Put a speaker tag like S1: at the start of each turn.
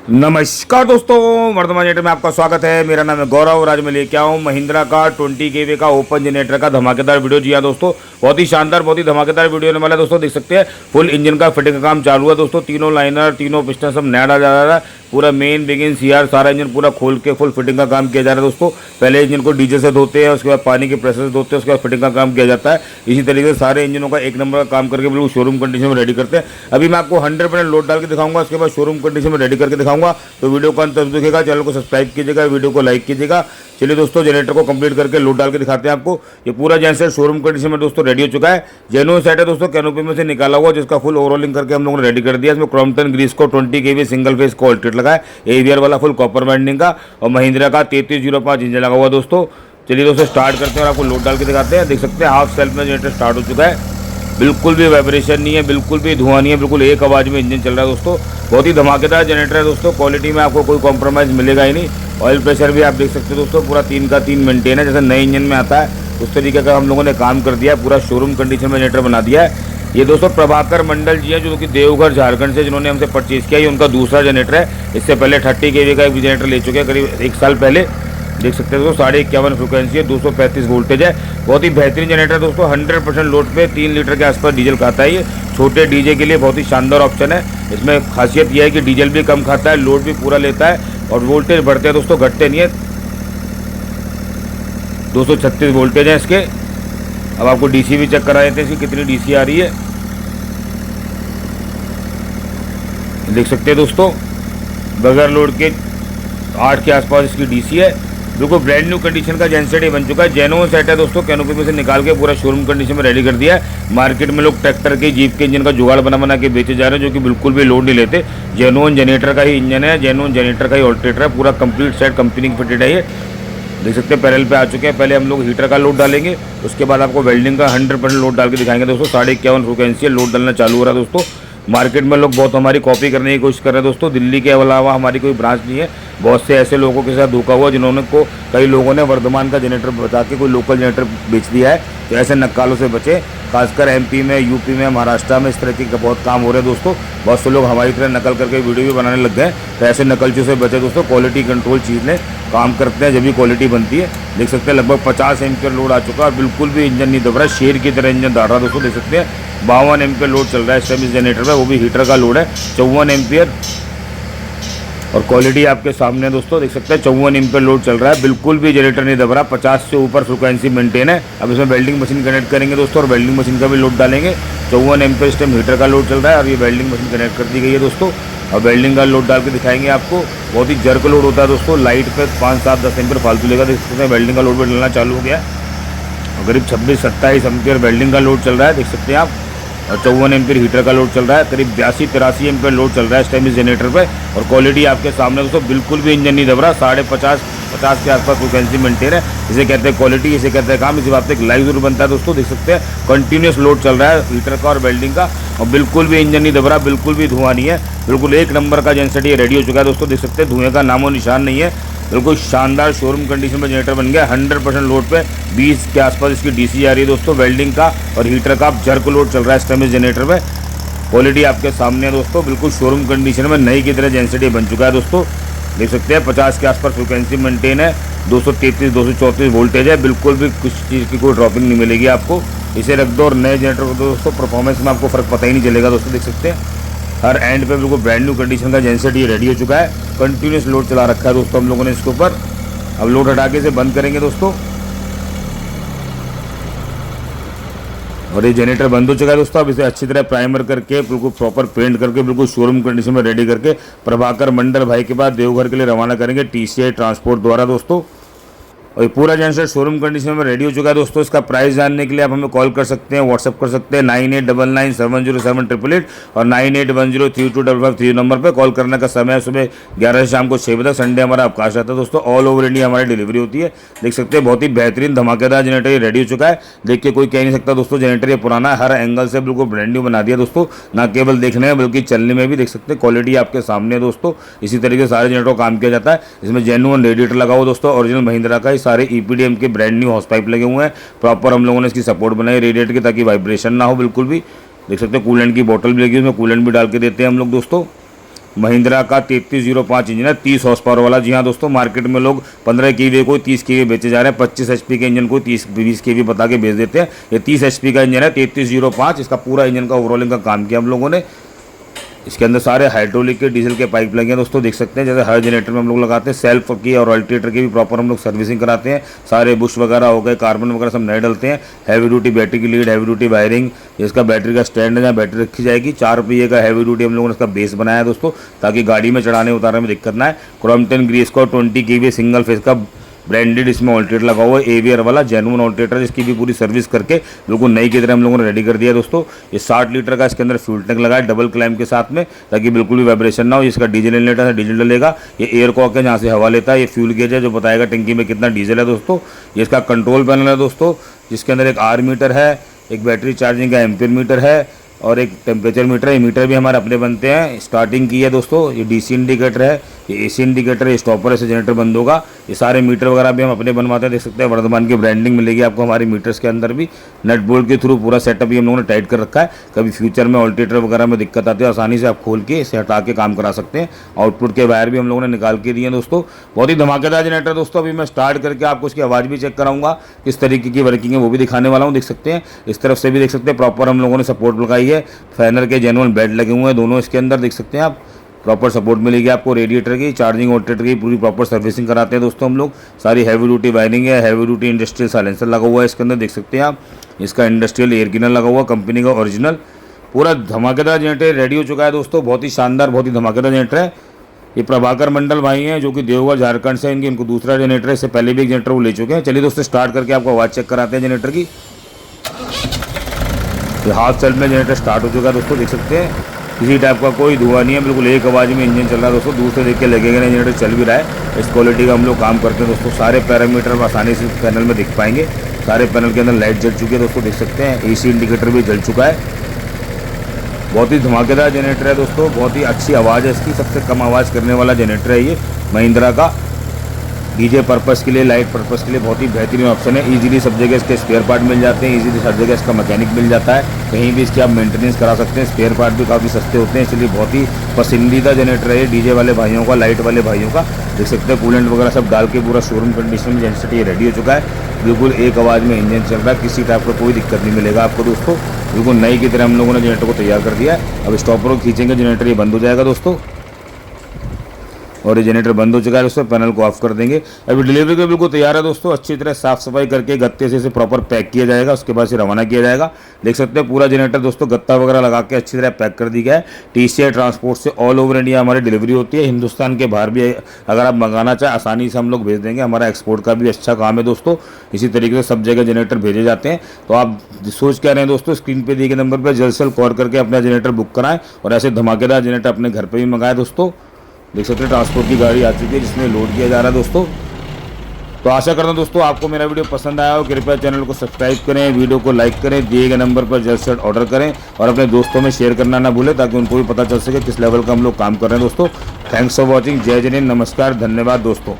S1: नमस्कार दोस्तों, वर्धमान जनरेटर में आपका स्वागत है। मेरा नाम है गौरव और आज मैं लेके आया हूँ महिंद्रा का 20 केवी का ओपन जनरेटर का धमाकेदार वीडियो। जी हाँ दोस्तों, बहुत ही शानदार, बहुत ही धमाकेदार वीडियो होने वाला है दोस्तों। देख सकते हैं फुल इंजन का फिटिंग का काम चालू है दोस्तों। तीनों लाइनर, तीनों पिस्टन सब नया डाला जा रहा है। पूरा मेन बिगिन सीआर सारा इंजन पूरा खोल के फुल फिटिंग का काम किया जा रहा है दोस्तों। पहले इंजन को डीजल से धोते हैं, उसके बाद पानी के प्रेशर से धोते हैं, उसके बाद फिटिंग का काम किया जाता है। इसी तरीके से सारे इंजनों का एक नंबर का काम करके बिल्कुल शोरूम कंडीशन में रेडी करते हैं। अभी मैं आपको 100% लोड डाल के दिखाऊंगा, उसके बाद शोरूम कंडीशन में रेडी करके दिखाऊंगा। तो वीडियो को अंत तक देखिएगा, चैनल को सब्सक्राइब कीजिएगा, वीडियो को लाइक कीजिएगा। चलिए दोस्तों, जनरेटर को कंप्लीट करके लोड डाल के दिखाते हैं आपको। ये पूरा जनरेटर शोरूम कंडीशन में दोस्तों रेडी हो चुका है। जेन्युइन सेट है दोस्तों, कैनोपी में से निकाला हुआ, जिसका फुल ओवरऑलिंग करके हम लोगों ने रेडी कर दिया। इसमें क्रॉम्पटन ग्रीस को 20 केवी सिंगल फेस को ऑल्ट्रेट लगा है, एवीआर वाला फुल कॉपर वाइंडिंग का, और महिंद्रा का 3305 इंजन लगा हुआ दोस्तों। चलिए दोस्तों स्टार्ट करते हैं और आपको लोड डाल के दिखाते हैं। देख सकते हैं हाफ सेल्फ में जनरेटर स्टार्ट हो चुका है। बिल्कुल भी वाइब्रेशन नहीं है, बिल्कुल भी धुआं नहीं है, बिल्कुल एक आवाज़ में इंजन चल रहा है दोस्तों। बहुत ही धमाकेदार जनरेटर है दोस्तों। क्वालिटी में आपको कोई कॉम्प्रोमाइज़ मिलेगा ही नहीं। ऑयल प्रेशर भी आप देख सकते हो दोस्तों, पूरा 3 का 3 मेंटेन है, जैसे नए इंजन में आता है उस तरीके का हम लोगों ने काम कर दिया है। पूरा शोरूम कंडीशन में जनरेटर बना दिया है। ये दोस्तों प्रभाकर मंडल जी है, जो कि देवघर झारखंड से, जिन्होंने हमसे परचेज किया। ये उनका दूसरा जनरेटर है। इससे पहले 30 केवी का एक जनरेटर ले चुके हैं करीब 1 साल पहले। देख सकते हैं दोस्तों, 51.5 फ्रिक्वेंसी है, 235 वोल्टेज है। बहुत ही बेहतरीन जनरेटर दोस्तों। 100% लोड पे 3 लीटर के आसपास डीजल खाता है। ये छोटे डीजे के लिए बहुत ही शानदार ऑप्शन है। इसमें खासियत यह है कि डीजल भी कम खाता है, लोड भी पूरा लेता है, और वोल्टेज बढ़ते हैं दोस्तों, घटते नहीं है। 236 वोल्टेज है इसके। अब आपको डीसी भी चेक करा देते हैं, इसकी कितनी डीसी आ रही है। देख सकते हैं दोस्तों, बगैर लोड के 8 के आसपास इसकी डीसी है। बिल्कुल ब्रांड न्यू कंडीशन का जेनसेट ये बन चुका है। जेन्युइन सेट है दोस्तों, कैनोपी में से निकाल के पूरा शोरूम कंडीशन में रेडी कर दिया है। मार्केट में लोग ट्रैक्टर के, जीप के इंजन का जुगाड़ बना के बेचे जा रहे हैं, जो कि बिल्कुल भी लोड नहीं लेते। जेन्युइन जनरेटर का ही इंजन है, जेन्युइन जनरेटर का ही ऑल्टरेटर है। पूरा कंप्लीट सेट कंपनी की फिटेड है। ये देख सकते हैं पैरेलल पे आ चुके हैं। पहले हम लोग हीटर का लोड डालेंगे, उसके बाद आपको वेल्डिंग का 100% लोड डाल के दिखाएंगे दोस्तों। 51.5 फ्रिक्वेंसी है, लोड डालना चालू हो रहा है दोस्तों। मार्केट में लोग बहुत हमारी कॉपी करने की कोशिश कर रहे हैं दोस्तों। दिल्ली के अलावा हमारी कोई ब्रांच नहीं है। बहुत से ऐसे लोगों के साथ धोखा हुआ, जिन्होंने कई लोगों ने वर्धमान का जनरेटर बता के कोई लोकल जनरेटर बेच दिया है। तो ऐसे नक्कालों से बचे। खासकर एमपी में, यूपी में, महाराष्ट्र में इस तरह के बहुत काम हो रहे हैं दोस्तों। बहुत से लोग हमारी तरह नकल करके वीडियो भी बनाने लग गए। तो ऐसे नकलचियों से बचे दोस्तों। क्वालिटी कंट्रोल चीज़ ने काम करते हैं, जब भी क्वालिटी बनती है। देख सकते हैं लगभग 50 एम्पियर लोड आ चुका है, बिल्कुल भी इंजन नहीं दब रहा है। शेर की तरह इंजन दौड़ रहा है दोस्तों। देख सकते हैं 52 एम्पियर लोड चल रहा है इस टाइम इस जनरेटर में, वो भी हीटर का लोड है 54 एम्पियर। और क्वालिटी आपके सामने दोस्तों देख सकते हैं 54 एम्पियर लोड चल रहा है, बिल्कुल भी जनरेटर नहीं दब रहा। 50 से ऊपर फ्रिक्वेंसी मेंटेन है। अब इसमें वेल्डिंग मशीन कनेक्ट करेंगे दोस्तों, और वेल्डिंग मशीन का भी लोड डालेंगे। 54 एम्पियर इस टाइम हीटर का लोड चल रहा है, और ये वेल्डिंग मशीन कनेक्ट कर दी गई है दोस्तों। और वेल्डिंग का लोड डाल के दिखाएंगे आपको। बहुत ही जर्क लोड होता है दोस्तों। लाइट पे 5, 7, 10 एम्पियर फालतू लेगा। देख सकते हैं वेल्डिंग का लोड भी डलना चालू हो गया। करीब 26, 27 एम्पियर वेल्डिंग का लोड चल रहा है, देख सकते हैं आप। और 54 एम्पियर हीटर का लोड चल रहा है। करीब 82, 83 एम्पियर लोड चल रहा है इस टाइम इस जनरेटर पे। और क्वालिटी आपके सामने दोस्तों, बिल्कुल भी इंजन नहीं दब रहा। 50.5, 50 के आसपास फ्रिक्वेंसी मेंटेन है। इसे कहते हैं क्वालिटी, इसे कहते हैं काम। इसी बात पे एक लाइव जरूर बनता है दोस्तों। देख सकते हैं कंटिन्यूस लोड चल रहा है हीटर का और वेल्डिंग का, और बिल्कुल भी इंजन नहीं दब रहा, बिल्कुल भी धुआं नहीं है। बिल्कुल एक नंबर का जेनसेट ये रेडी हो चुका है दोस्तों। देख सकते हैं धुएं का नामो निशान नहीं है। बिल्कुल शानदार शोरूम कंडीशन में जनरेटर बन गया। 100% लोड पे 20 के आसपास इसकी डीसी आ रही है दोस्तों। वेल्डिंग का और हीटर का जर्क लोड चल रहा है इस टाइम इस जनरेटर में। क्वालिटी आपके सामने है दोस्तों, बिल्कुल शोरूम कंडीशन में नई की तरह जेनसेट ये बन चुका है दोस्तों। देख सकते हैं 50 के आसपास फ्रिक्वेंसी मेंटेन है। 233, 234 वोल्टेज है। बिल्कुल भी कुछ चीज़ की कोई ड्रॉपिंग नहीं मिलेगी आपको। इसे रख दो और नए जनरेटर को दोस्तों, परफॉर्मेंस में आपको फ़र्क पता ही नहीं चलेगा दोस्तों। देख सकते हैं हर एंड पे बिल्कुल ब्रांड न्यू कंडीशन का जेनसेट ये रेडी हो चुका है। कंटिन्यूस लोड चला रखा है दोस्तों हम लोगों ने इसके ऊपर। अब लोड हटा के इसे बंद करेंगे दोस्तों, और ये जनरेटर बंद हो चुका है दोस्तों। अब इसे अच्छी तरह प्राइमर करके, बिल्कुल प्रॉपर पेंट करके, बिल्कुल शोरूम कंडीशन में रेडी करके प्रभाकर मंडल भाई के बाद देवघर के लिए रवाना करेंगे TCI ट्रांसपोर्ट द्वारा दोस्तों। और ये पूरा जनरेटर शोरूम कंडीशन में रेडी हो चुका है दोस्तों। इसका प्राइस जानने के लिए आप हमें कॉल कर सकते हैं, व्हाट्सअप कर सकते हैं 9899707888 और 9810325553 नंबर पर। कॉल करने का समय सुबह 11 से शाम को 6 बजे तक। संडे हमारा अवकाश रहता है दोस्तों। ऑल ओवर इंडिया हमारी डिलीवरी होती है। देख सकते हैं बहुत ही बेहतरीन धमाकेदार जनरेटर ये रेडी हो चुका है। देख के कोई कह नहीं सकता दोस्तों जनरेटर ये पुराना है। हर एंगल से बिल्कुल ब्रांड न्यू बना दिया दोस्तों, ना केवल देखने में बल्कि चलने में भी। देख सकते हैं क्वालिटी आपके सामने है दोस्तों। इसी तरीके से सारे जनरेटर काम किया जाता है। इसमें जेन्युइन रेडिएटर लगा हुआ दोस्तों, ओरिजिनल महिंद्रा का ही। सारे EPDM के ब्रांड न्यू हॉस पाइप लगे हुए हैं। प्रॉपर हम लोगों ने इसकी सपोर्ट बनाई रेडिएटर की, ताकि वाइब्रेशन ना हो बिल्कुल भी। देख सकते हैं कूलेंट की बोतल भी लगी है, उसमें कूलेंट भी डाल के देते हैं हम लोग दोस्तों। महिंद्रा का 3305 इंजन है, 30 हॉर्स पावर वाला। जी हाँ दोस्तों, मार्केट में लोग 15 केवी को 30 केवी बेचे जा रहे हैं, 25 एचपी के इंजन को 20 केवी बता के बेच देते हैं। ये 30 एचपी का इंजन है, 3305। इसका पूरा इंजन का ओवरऑलिंग का काम किया हम लोगों ने। इसके अंदर सारे हाइड्रोलिक के डीजल के पाइप लगे हैं दोस्तों, देख सकते हैं। जैसे हर जनरेटर में हम लोग लगाते हैं, सेल्फ की और अल्टरनेटर की भी प्रॉपर हम लोग सर्विसिंग कराते हैं। सारे बुश वगैरह हो गए, कार्बन वगैरह सब नए डलते हैं। हैवी ड्यूटी बैटरी की लीड, हैवी ड्यूटी वायरिंग, इसका बैटरी का स्टैंड है जहाँ बैटरी रखी जाएगी। 4 पहिए का हैवी ड्यूटी हम लोगों ने इसका बेस बनाया है दोस्तों, ताकि गाड़ी में चढ़ाने उतारने में दिक्कत ना है। क्रॉम्पटन ग्रीस का 20 केवी सिंगल फेस का ब्रांडेड इसमें ऑल्टरेटर लगा हुआ है, एवीआर वाला जेन्युइन ऑल्टरेटर, जिसकी भी पूरी सर्विस करके बिल्कुल नई की तरह हम लोगों ने रेडी कर दिया दोस्तों। ये 60 लीटर का इसके अंदर फ्यूल टैंक लगा है डबल क्लैम्प के साथ में, ताकि बिल्कुल भी वाइब्रेशन ना हो। इसका डीजल इनलेट है, डीजल डलेगा। ये एयर कॉक है जहाँ से हवा लेता है। ये फ्यूल गेज है जो बताएगा टंकी में कितना डीजल है दोस्तों। ये इसका कंट्रोल पैनल है दोस्तों, जिसके अंदर एक आर मीटर है, एक बैटरी चार्जिंग का एम्पियर मीटर है और एक टेम्परेचर मीटर है। ये मीटर भी हमारे अपने बनते हैं, स्टार्टिंग की है दोस्तों। ये डीसी इंडिकेटर है, ये एसी इंडिकेटर है, स्टॉपर है, जनरेटर बंद होगा। ये सारे मीटर वगैरह भी हम अपने बनवाते हैं, देख सकते हैं। वर्धमान की ब्रांडिंग मिलेगी आपको हमारे मीटर्स के अंदर भी। नट बोल्ट के थ्रू पूरा सेटअप भी हम लोगों ने टाइट कर रखा है। कभी फ्यूचर में ऑल्टरेटर वगैरह में दिक्कत आती है, आसानी से आप खोल के इसे हटा के काम करा सकते हैं। आउटपुट के वायर भी हम लोगों ने निकाल के दिए हैं दोस्तों। बहुत ही धमाकेदार जनरेटर दोस्तों। अभी मैं स्टार्ट करके आपको उसकी आवाज़ भी चेक कराऊंगा, किस तरीके की वर्किंग है वो भी दिखाने वाला हूँ। देख सकते हैं, इस तरफ से भी देख सकते हैं प्रॉपर हम लोगों ने सपोर्ट लगाई है। फैनर के जेन्युइन बेड लगे हुए हैं दोनों इसके अंदर, देख सकते हैं आप। प्रॉपर सपोर्ट मिलेगी आपको। रेडिएटर की, चार्जिंग ऑल्टरेटर की पूरी प्रॉपर सर्विसिंग कराते हैं दोस्तों हम लोग। सारी हैवी ड्यूटी वायरिंग है, हैवी ड्यूटी इंडस्ट्रियल साइलेंसर लगा हुआ है इसके अंदर, देख सकते हैं आप। इसका इंडस्ट्रियल एयर क्लीनर लगा हुआ, कंपनी का ओरिजिनल। पूरा धमाकेदार जनरेटर रेडी हो चुका है दोस्तों। बहुत ही शानदार, बहुत ही धमाकेदार जनरेटर है। ये प्रभाकर मंडल भाई हैं जो कि देवघर झारखंड से, इनको दूसरा जनरेटर है। इससे पहले भी एक जनरेटर वो ले चुके हैं। चलिए दोस्तों स्टार्ट करके आपको आवाज़ चेक कराते हैं जनरेटर की। हाथ सेल्फ में जनरेटर स्टार्ट हो चुका है दोस्तों, देख सकते हैं। किसी टाइप का कोई धुआं नहीं है, बिल्कुल एक आवाज़ में इंजन चल रहा है दोस्तों। दूर से देख के लगेगा नहीं जनरेटर चल भी रहा है। इस क्वालिटी का हम लोग काम करते हैं दोस्तों। सारे पैरामीटर आसानी से पैनल में दिख पाएंगे। सारे पैनल के अंदर लाइट जल चुकी है दोस्तों, देख सकते हैं। एसी इंडिकेटर भी जल चुका है। बहुत ही धमाकेदार जनरेटर है दोस्तों। बहुत ही अच्छी आवाज़ है इसकी, सबसे कम आवाज़ करने वाला जनरेटर है ये महिंद्रा का। डीजे पर्पस के लिए, लाइट पर्पस के लिए बहुत ही बेहतरीन ऑप्शन है। इजीली सब जगह इसके स्पेयर पार्ट मिल जाते हैं, इजीली हर जगह इसका मैकेनिक मिल जाता है। कहीं भी इसकी आप मेंटेनेंस करा सकते हैं। स्पेयर पार्ट भी काफ़ी सस्ते होते हैं, इसलिए बहुत ही पसंदीदा जनरेटर है डीजे वाले भाइयों का, लाइट वाले भाइयों का। देख सकते हैं कूलेंट वगैरह सब डाल के पूरा शोरूम कंडीशन में जनरेटर ये रेडी हो चुका है। बिल्कुल एक आवाज़ में इंजन चल रहा है, किसी टाइप का कोई दिक्कत नहीं मिलेगा आपको दोस्तों। बिल्कुल नई की तरह हम लोगों ने जनरेटर को तैयार कर दिया है। अब स्टॉपर को खींचेंगे, जनरेटर ये बंद हो जाएगा दोस्तों। और ये जनरेटर बंद हो चुका है दोस्तों। पैनल को ऑफ कर देंगे। अभी डिलीवरी के बिल्कुल तैयार है दोस्तों। अच्छी तरह साफ सफाई करके गत्ते से इसे प्रॉपर पैक किया जाएगा, उसके बाद से रवाना किया जाएगा। देख सकते हैं पूरा जनरेटर दोस्तों गत्ता वगैरह लगा के अच्छी तरह पैक कर दी गया है। TCI ट्रांसपोर्ट से ऑल ओवर इंडिया हमारी डिलीवरी होती है। हिंदुस्तान के बाहर भी अगर आप मंगाना चाहें आसानी से हम लोग भेज देंगे। हमारा एक्सपोर्ट का भी अच्छा काम है दोस्तों। इसी तरीके से सब जगह जनरेटर भेजे जाते हैं। तो आप सोच क्या रहे हैं दोस्तों, स्क्रीन पर दिए गए नंबर पर जल्द से जल्द कॉल करके अपना जनरेटर बुक कराएं और ऐसे धमाकेदार जनरेटर अपने घर पर भी मंगाएं दोस्तों। देख सकते हैं ट्रांसपोर्ट की गाड़ी आ चुकी है जिसमें लोड किया जा रहा है दोस्तों। तो आशा करता हूं दोस्तों आपको मेरा वीडियो पसंद आया हो। कृपया चैनल को सब्सक्राइब करें, वीडियो को लाइक करें, दिए गए नंबर पर जल्द से जल्द ऑर्डर करें और अपने दोस्तों में शेयर करना ना भूलें, ताकि उनको भी पता चल सके किस लेवल का हम लोग काम कर रहे हैं दोस्तों। Thanks for watching. जय जय हिंद, नमस्कार, धन्यवाद दोस्तों।